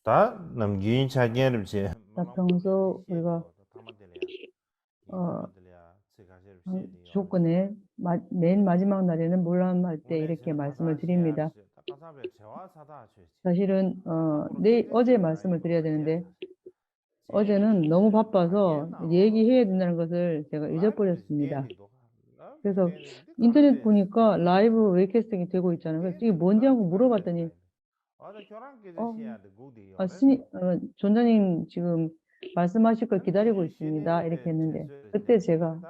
다 남긴 자기름지 평소 우리가 어, 조건에 맨 마지막 날에는 몰람할 때 이렇게 말씀을 드립니다. 사실은 어제 말씀을 드려야 되는데 어제는 너무 바빠서 얘기해야 된다는 것을 제가 잊어버렸습니다. 그래서 인터넷 보니까 라이브 웹캐스팅이 되고 있잖아요. 그래서 이게 뭔지 하고 물어봤더니 존자님 지금 말씀하실 걸 기다리고 있습니다. 이렇게 했는데 그때 제가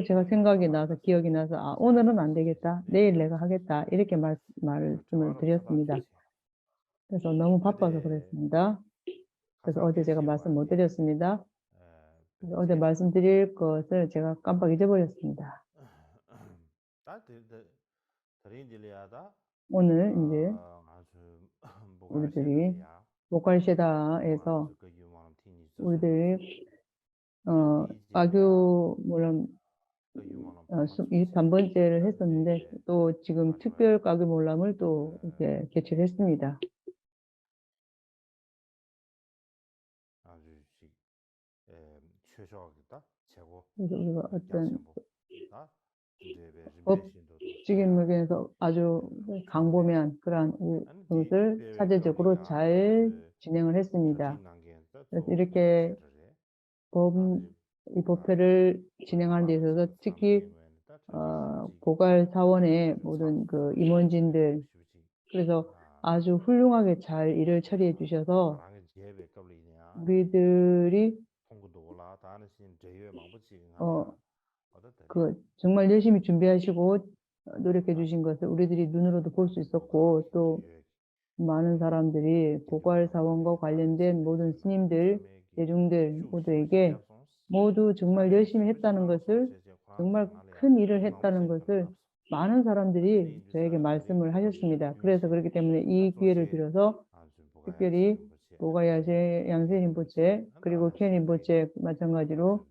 제가 생각이 나서 기억이 나서 오늘은 안 되겠다. 내일 내가 하겠다. 이렇게 말씀을 드렸습니다. 그래서 너무 바빠서 그랬습니다. 그래서 어제 제가 말씀 못 드렸습니다. 어제 말씀드릴 것을 제가 깜빡 잊어버렸습니다. 오늘 이제 우리들이 보컬쉐다에서 우리들이 아교 몰람 23번째를 했었는데 또 지금 특별 가교 몰람을 또 이렇게 개최를 했습니다. 그래서 우리가 어떤 법적인 면에서 아주 광범위한 그러한 것을 차제적으로 잘 진행을 했습니다. 그래서 이렇게 이 법회를 진행하는 데 있어서 특히 보갈 사원의 모든 그 임원진들 그래서 아주 훌륭하게 잘 일을 처리해 주셔서 우리들이 정말 열심히 준비하시고 노력해 주신 것을 우리들이 눈으로도 볼 수 있었고 또 많은 사람들이 보갈 사원과 관련된 모든 스님들, 대중들 모두에게 모두 정말 열심히 했다는 것을 정말 큰 일을 했다는 것을 많은 사람들이 저에게 말씀을 하셨습니다. 그래서 그렇기 때문에 이 기회를 빌어서 특별히 보갈야세 양세 림포체 그리고 켄 림포체 마찬가지로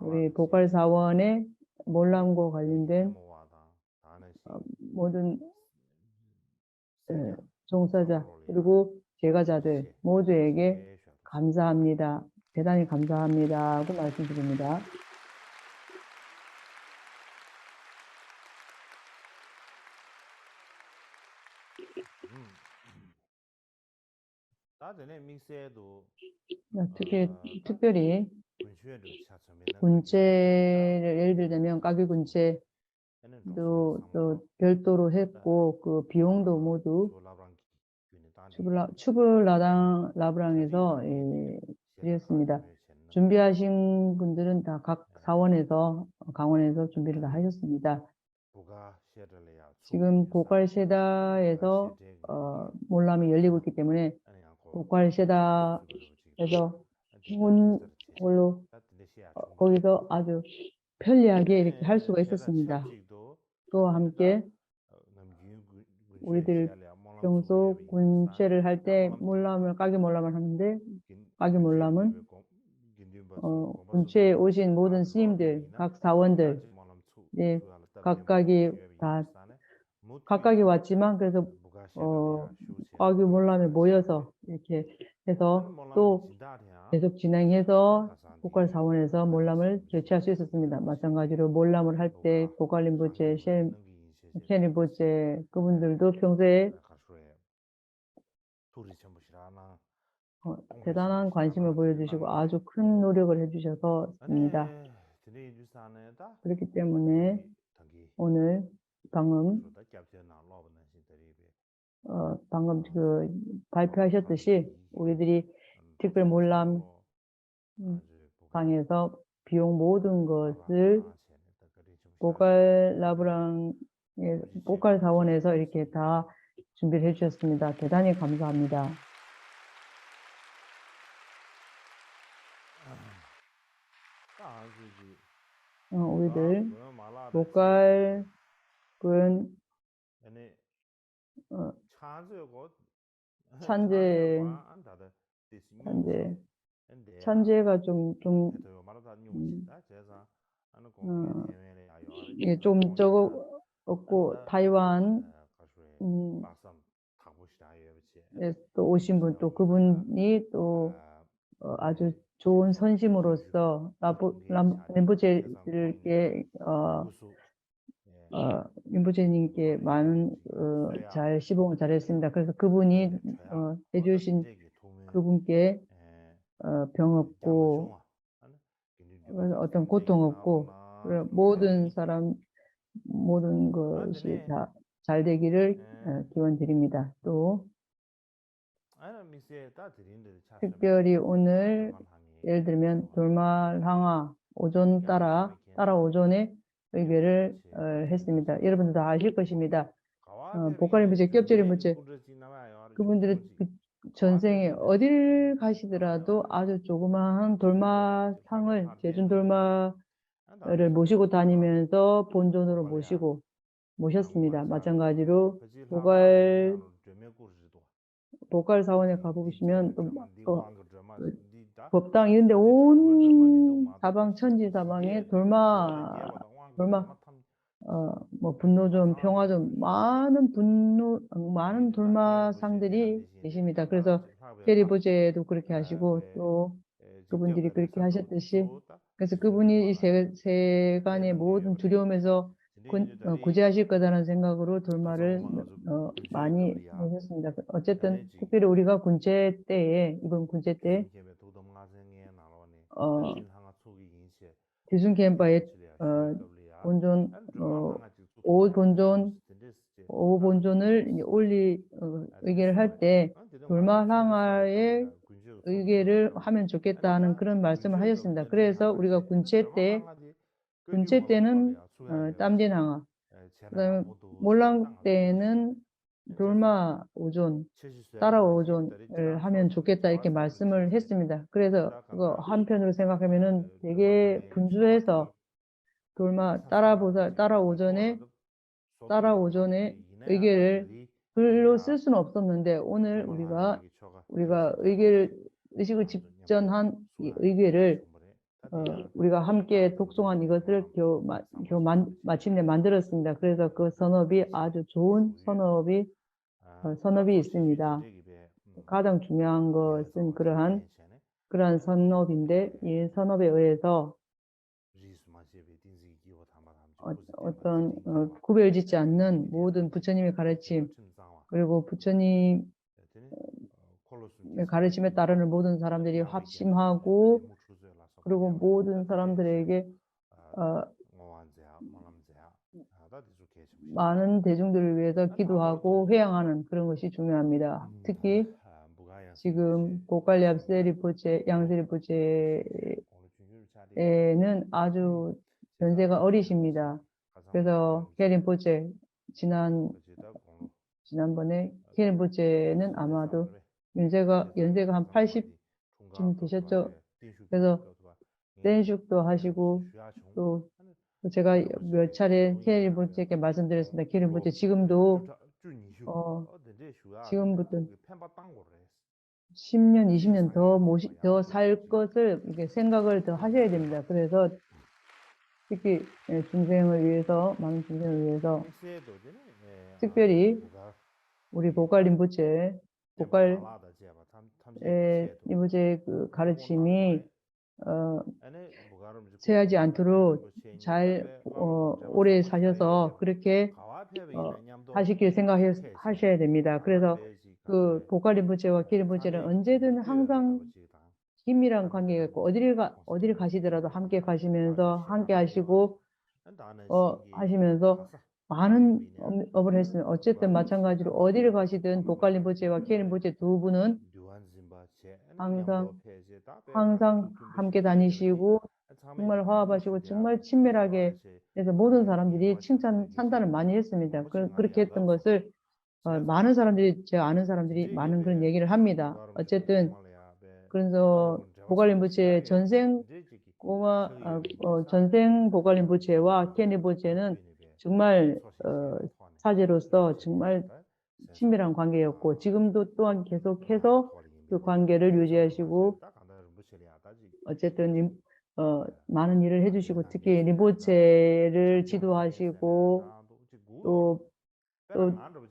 우리 보갈 사원의 몰람과 관련된 모든 종사자 그리고 제가자들 모두에게 감사합니다. 대단히 감사합니다 하고 말씀드립니다. 특별히 군체를 예를 들자면 가기 군체 또 별도로 했고 그 비용도 모두 추불라당 라브랑에서 드렸습니다. 준비하신 분들은 다 각 사원에서 강원에서 준비를 다 하셨습니다. 지금 보갈세다에서 몰람이 열리고 있기 때문에 보갈세다에서 홀로 거기서 아주 편리하게 이렇게 할 수가 있었습니다. 그와 함께 우리들 평소 군체를 할 때 가게 몰람을 하는데 가게 몰람은 군체에 오신 모든 스님들, 각 사원들 각각이 왔지만 그래서 가게 몰람에 모여서 이렇게 해서 또 계속 진행해서 보갈 사원에서 몰람을 개최할 수 있었습니다. 마찬가지로 몰람을 할 때 보갈 림보체, 켄 림보체 그분들도 평소에 대단한 관심을 보여주시고 아주 큰 노력을 해주셨습니다. 그렇기 때문에 오늘 방금 발표하셨듯이 우리들이 특별 몰람 방에서 비용 모든 것을 보갈 사원에서 이렇게 다 준비를 해주셨습니다. 대단히 감사합니다. 우리들 보갈은 찬제가 좀 적었고 타이완 또 오신 분, 또 그분이 또 아주 좋은 선심으로서 림보체님께 림보체님께 많은 잘 시봉을 잘했습니다. 그래서 그분이 해주신 그분께 병 없고 어떤 고통 없고 모든 사람 모든 것이 다 잘 되기를 기원드립니다. 또 특별히 오늘 예를 들면 돌말항아 오존 따라 오존의 의결을 했습니다. 여러분들 다 아실 것입니다. 보컬의 문제, 겹절의 문제, 그분들은 그 전생에 어딜 가시더라도 아주 조그마한 돌마상을 제준 돌마를 모시고 다니면서 본존으로 모셨습니다. 마찬가지로 보컬 사원에 가보시면 또 법당 이런데 온 사방 천지 사방에 뭐 분노존, 평화존 많은 돌마상들이 계십니다. 그래서 캐리보제도 그렇게 하시고 또 그분들이 그렇게 하셨듯이 그래서 그분이 이 세간의 모든 두려움에서 구제하실 거다라는 생각으로 돌마를 많이 모셨습니다. 어쨌든 특별히 우리가 군체 때에 이번 군체 때 뒤순케엠바의 본존 오후 본존을 의계를 할 때 돌마항아의 의계를 하면 좋겠다는 그런 말씀을 하셨습니다. 그래서 우리가 군체 때는 땀진항아, 그다음에 몰랑 때는 돌마 오존, 따라 오존을 하면 좋겠다 이렇게 말씀을 했습니다. 그래서 그거 한편으로 생각하면은 되게 분주해서 따라 오존의 의계를 글로 쓸 수는 없었는데 오늘 우리가 의식을 직전한 이 의계를 우리가 함께 독송한 이것을 마침내 만들었습니다. 그래서 그 선업이 아주 좋은 선업이 있습니다. 가장 중요한 것은 그러한 선업인데 이 선업에 의해서 어떤 구별짓지 않는 모든 부처님의 가르침 그리고 부처님의 가르침에 따르는 모든 사람들이 합심하고 그리고 모든 사람들에게 많은 대중들을 위해서 기도하고 회양하는 그런 것이 중요합니다. 특히 지금 고갈리압 세리포체, 양세리포체에는 아주 연세가 어리십니다. 그래서 케린포체 지난번에 케린포체는 아마도 연세가 한 80쯤 되셨죠. 그래서 댄슉도 하시고 또 제가 몇 차례 케린포체에게 말씀드렸습니다. 케린포체 지금부터 10년, 20년 더 살 것을 이렇게 생각을 더 하셔야 됩니다. 그래서 특히 중생을 위해서, 많은 중생을 위해서 특별히 우리 보갈 림보체 그 가르침이 체하지 않도록 잘 오래 사셔서 그렇게 하시길 생각하셔야 됩니다. 그래서 그 보갈 림보체와 키림보체는 언제든 항상 긴밀한 관계가 있고 어디를 가시더라도 함께 가시면서 함께 하시고 하시면서 많은 업을 했으면 어쨌든 마찬가지로 어디를 가시든 보갈림보체와 케림보체 두 분은 항상 함께 다니시고 정말 화합하시고 정말 친밀하게 해서 모든 사람들이 산단을 많이 했습니다. 그렇게 했던 것을 많은 사람들이 제가 아는 사람들이 많은 그런 얘기를 합니다. 어쨌든 그래서 보갈림보체 전생 보갈림보체와 케니보체는 정말 사제로서 정말 친밀한 관계였고 지금도 또한 계속해서 그 관계를 유지하시고 어쨌든 많은 일을 해주시고 특히 림보체를 지도하시고 또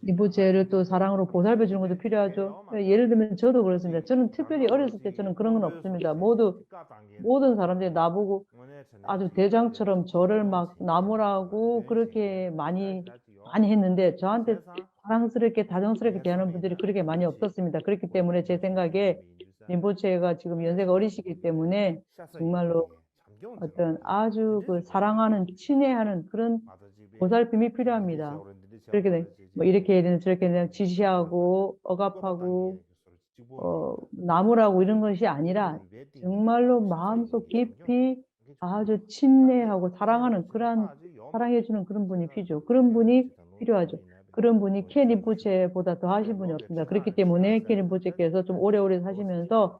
닌부체를 또 사랑으로 보살펴 주는 것도 필요하죠. 예를 들면 저도 그렇습니다. 저는 특별히 어렸을 때 저는 그런 건 없습니다. 모든 사람들이 나보고 아주 대장처럼 저를 막 나무라고 그렇게 많이 했는데 저한테 사랑스럽게 다정스럽게 대하는 분들이 그렇게 많이 없었습니다. 그렇기 때문에 제 생각에 린포체가 지금 연세가 어리시기 때문에 정말로 어떤 아주 그 사랑하는 친애하는 그런 보살핌이 필요합니다. 뭐 이렇게 되는 저렇게 되는 지시하고 억압하고 나무라고 이런 것이 아니라 정말로 마음속 깊이 아주 친애하고 사랑하는 그런 사랑해주는 그런 분이 필요죠. 그런 분이 필요하죠. 그런 분이 케니부체보다 더 하신 분이 없습니다. 그렇기 때문에 케니부체께서 좀 오래오래 사시면서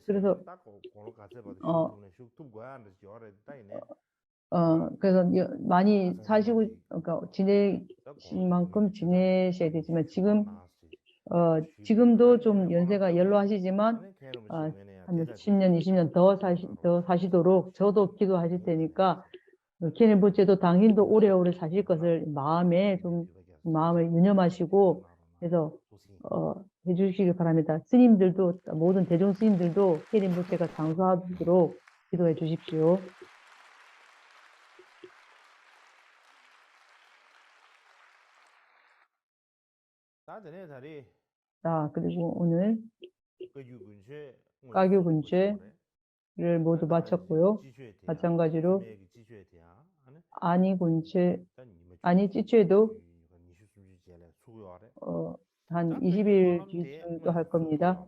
그래서 그래서 많이 사시고 그러니까 지내신 만큼 지내셔야 되지만 지금도 좀 연세가 연로하시지만 한 10년, 20년 더 사시도록 저도 기도하실 테니까 케네부체도 당신도 오래오래 사실 것을 마음을 유념하시고 그래서 해주시길 바랍니다. 스님들도 모든 대중 스님들도 케네부체가 장수하도록 기도해 주십시오. 자, 그리고 오늘 가교 군체를 모두 마쳤고요. 마찬가지로 아니 찌체도 한 20일 뒤쯤도 할 겁니다.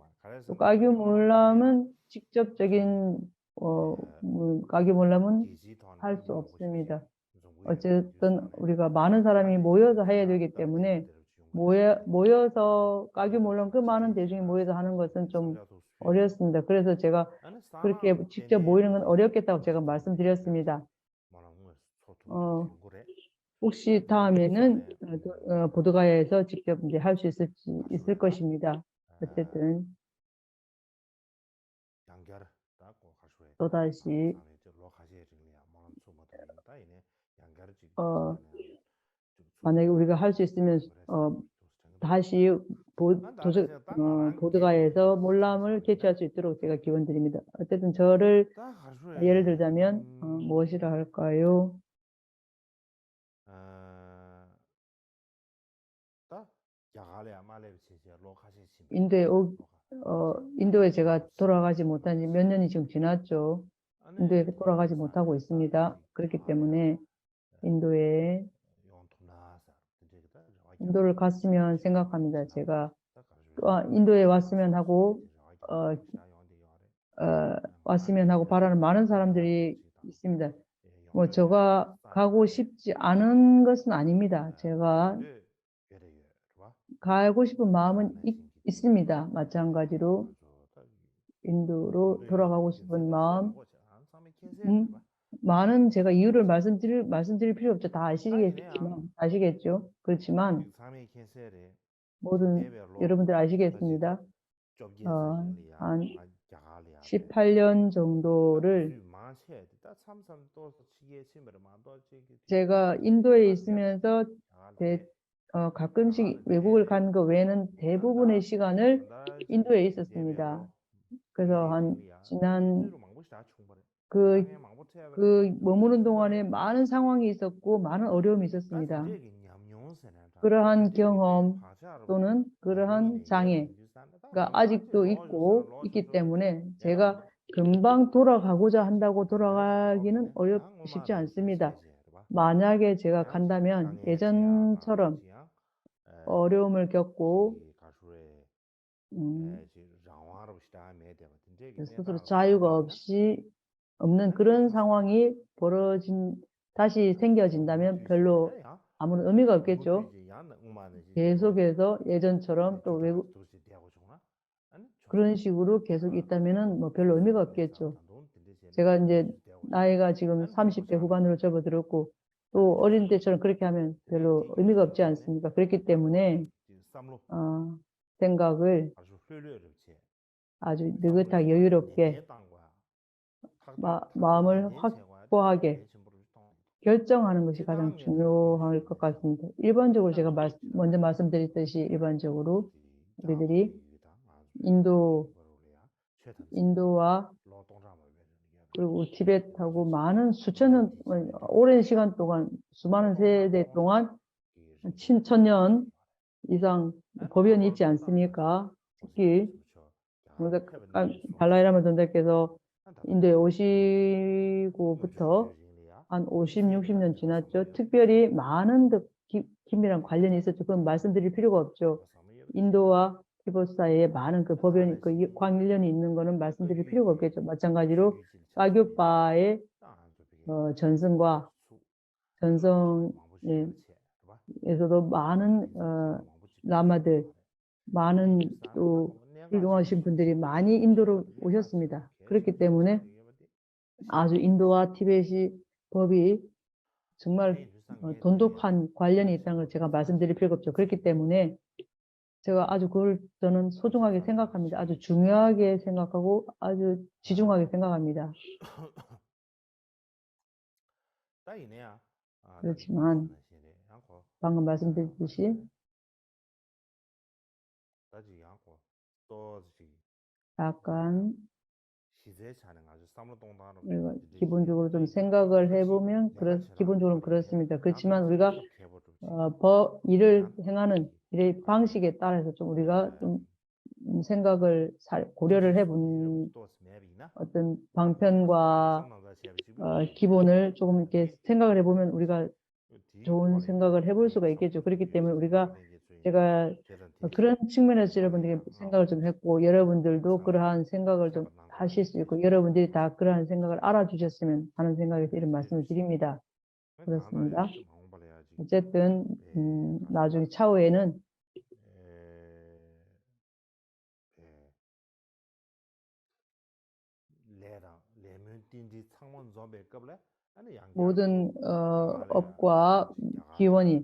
또 가교 몰람은 직접적인 가교 몰람은 할 수 없습니다. 어쨌든 우리가 많은 사람이 모여서 해야 되기 때문에 모여서 가교 몰람 그 많은 대중이 모여서 하는 것은 좀 어렵습니다. 그래서 제가 그렇게 직접 모이는 건 어렵겠다고 제가 말씀드렸습니다. 혹시 다음에는 보드가야에서 직접 이제 할 수 있을 것입니다. 어쨌든 또다시 만약에 우리가 할 수 있으면 다시 보드가야에서 몰람을 개최할 수 있도록 제가 기원드립니다. 어쨌든 저를 예를 들자면 무엇이라 할까요? 인도에 제가 돌아가지 못한 지 몇 년이 지금 지났죠. 인도에 돌아가지 못하고 있습니다. 그렇기 때문에 인도를 갔으면 생각합니다. 제가 인도에 왔으면 하고 바라는 많은 사람들이 있습니다. 뭐 제가 가고 싶지 않은 것은 아닙니다. 제가 가고 싶은 마음은 있습니다. 마찬가지로 인도로 돌아가고 싶은 마음, 많은 제가 이유를 말씀드릴 필요 없죠. 다 아시겠죠? 그렇지만 모든 여러분들 아시겠습니다. 한 18년 정도를 제가 인도에 있으면서 가끔씩 외국을 간 거 외에는 대부분의 시간을 인도에 있었습니다. 그래서 지난 머무는 동안에 많은 상황이 있었고 많은 어려움이 있었습니다. 그러한 경험 또는 그러한 장애가 아직도 있기 때문에 제가 금방 돌아가고자 한다고 돌아가기는 쉽지 않습니다. 만약에 제가 간다면 예전처럼 어려움을 겪고 스스로 자유가 없는 그런 상황이 다시 생겨진다면 별로 아무런 의미가 없겠죠. 계속해서 예전처럼 또 그런 식으로 계속 있다면은 뭐 별로 의미가 없겠죠. 제가 이제 나이가 지금 30대 후반으로 접어들었고 또 어린 때처럼 그렇게 하면 별로 의미가 없지 않습니까? 그렇기 때문에 생각을 아주 느긋하게 여유롭게 마음을 확고하게 결정하는 것이 가장 중요할 것 같습니다. 일반적으로 제가 먼저 말씀드렸듯이 일반적으로 우리들이 인도와 그리고 티벳하고 많은 수천 년, 오랜 시간 동안, 수많은 세대 동안 7,000년 이상 법연이 있지 않습니까? 특히 달라이라마 전자께서 인도에 오시고부터 한 50, 60년 지났죠. 특별히 많은 긴밀한 관련이 있었죠. 그건 말씀드릴 필요가 없죠. 인도와 티벳 사이에 많은 그 법연이, 그 관련이 있는 거는 말씀드릴 필요가 없겠죠. 마찬가지로 사교파의 전성에서도 많은 라마들, 많은 또 훌륭하신 분들이 많이 인도로 오셨습니다. 그렇기 때문에 아주 인도와 티벳이 법이 정말 돈독한 관련이 있다는 걸 제가 말씀드릴 필요가 없죠. 그렇기 때문에 제가 아주 그걸 저는 소중하게 생각합니다. 아주 중요하게 생각하고 아주 지중하게 생각합니다. 그렇지만 방금 말씀드렸듯이 약간 기본적으로 좀 생각을 해보면 기본적으로 그렇습니다. 그렇지만 우리가 일을 행하는 일의 방식에 따라서 좀 우리가 좀 생각을 고려를 해본 어떤 방편과 기본을 조금 이렇게 생각을 해보면 우리가 좋은 생각을 해볼 수가 있겠죠. 그렇기 때문에 제가 그런 측면에서 여러분들에게 생각을 좀 했고, 여러분들도 그러한 생각을 좀 하실 수 있고, 여러분들이 다 그러한 생각을 알아주셨으면 하는 생각에서 이런 말씀을 드립니다. 그렇습니다. 어쨌든 나중에 차후에는 모든 업과 기원이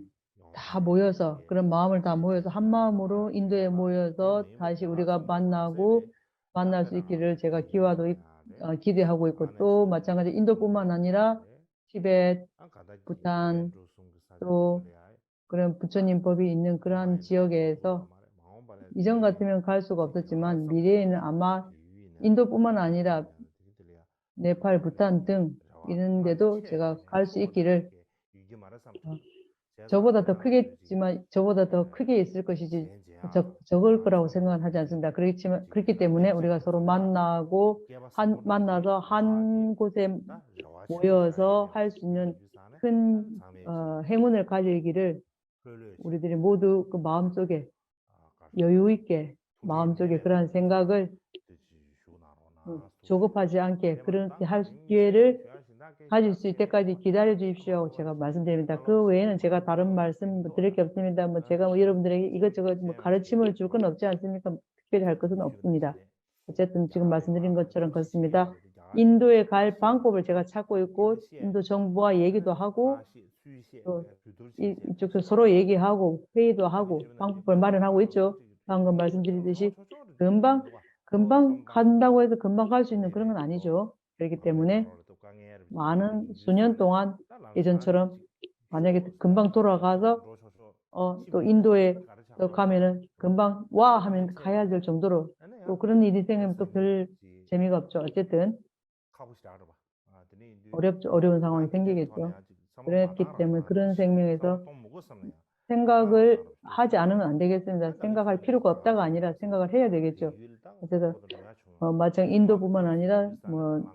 다 모여서 그런 마음을 다 모여서 한 마음으로 인도에 모여서 다시 우리가 만날 수 있기를 제가 기대하고 있고, 또 마찬가지 인도뿐만 아니라 티벳, 부탄, 또 그런 부처님 법이 있는 그러한 지역에서 이전 같으면 갈 수가 없었지만 미래에는 아마 인도뿐만 아니라 네팔, 부탄 등 이런 데도 제가 갈 수 있기를 저보다 더 크겠지만 저보다 더 크게 있을 것이지 적을 거라고 생각은 하지 않습니다. 그렇기 때문에 우리가 서로 만나서 한 곳에 모여서 할 수 있는 큰 행운을 가지기를 우리들이 모두 그 마음속에 여유 있게 마음속에 그러한 생각을 조급하지 않게 그렇게 할 기회를 가질 수 있을 때까지 기다려 주십시오. 제가 말씀드립니다. 그 외에는 제가 다른 말씀 드릴 게 없습니다. 제가 여러분들에게 이것저것 가르침을 줄 건 없지 않습니까? 특별히 할 것은 없습니다. 어쨌든 지금 말씀드린 것처럼 그렇습니다. 인도에 갈 방법을 제가 찾고 있고, 인도 정부와 얘기도 하고, 또 이쪽도 서로 얘기하고, 회의도 하고, 방법을 마련하고 있죠. 방금 말씀드리듯이 금방 간다고 해서 금방 갈 수 있는 그런 건 아니죠. 그렇기 때문에 많은 수년 동안 예전처럼 만약에 금방 돌아가서 또 인도에 또 가면은 금방 와 하면 가야 될 정도로 또 그런 일이 생기면 또 별 재미가 없죠. 어쨌든 어려운 상황이 생기겠죠. 그렇기 때문에 그런 생명에서 생각을 하지 않으면 안 되겠습니다. 생각할 필요가 없다가 아니라 생각을 해야 되겠죠. 그래서 마찬가지 인도뿐만 아니라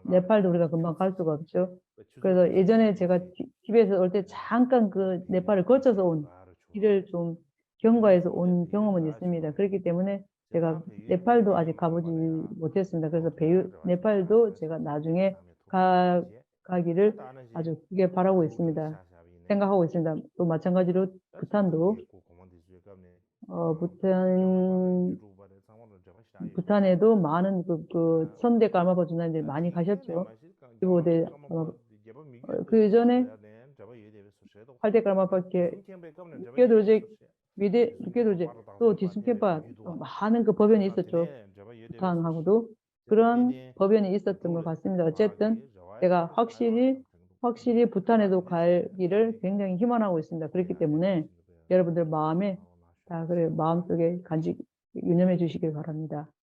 네팔도 우리가 금방 갈 수가 없죠. 그래서 예전에 제가 티벳에서 올 때 잠깐 그 네팔을 거쳐서 온 길을 좀 경과해서 온 경험은 있습니다. 그렇기 때문에 제가 네팔도 아직 가보지 못했습니다. 그래서 네팔도 제가 나중에 가기를 아주 크게 바라고 있습니다. 생각하고 있습니다. 또 마찬가지로 부탄도 부탄에도 많은 선대 까마바 주나님들이 많이 가셨죠. 그 전에 8대 까마바께 육개돌제 또 디스케바 많은 그 법연이 있었죠. 부탄하고도 그런 법연이 있었던 것 같습니다. 어쨌든 제가 확실히 확실히 부탄에도 갈 길을 굉장히 희망하고 있습니다. 그렇기 때문에 여러분들 마음에 다 그래 마음속에 간직 유념해 주시길 바랍니다.